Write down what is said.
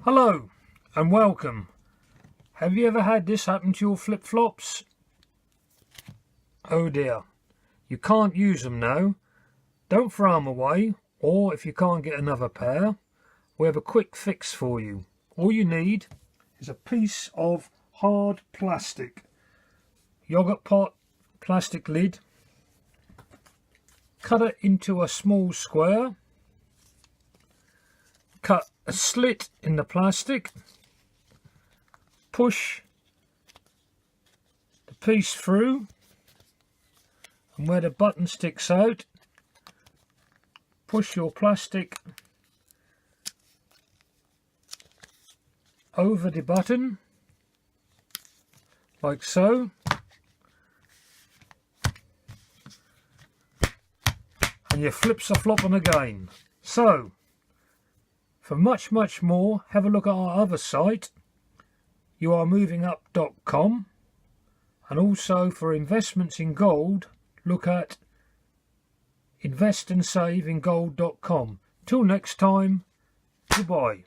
Hello and welcome. Have you ever had this happen to your flip-flops? Oh dear, you can't use them now. Don't throw them away, or if you can't get another pair, we have a quick fix for you. All you need is a piece of hard plastic, yogurt pot plastic lid. Cut it into a small square. Cut a slit in the plastic. Push the piece through, and where the button sticks out, push your plastic over the button like so, and your flips are flopping again. So for much more, have a look at our other site, youaremovingup.com, and also for investments in gold, look at investandsaveInGold.com. Till next time, goodbye.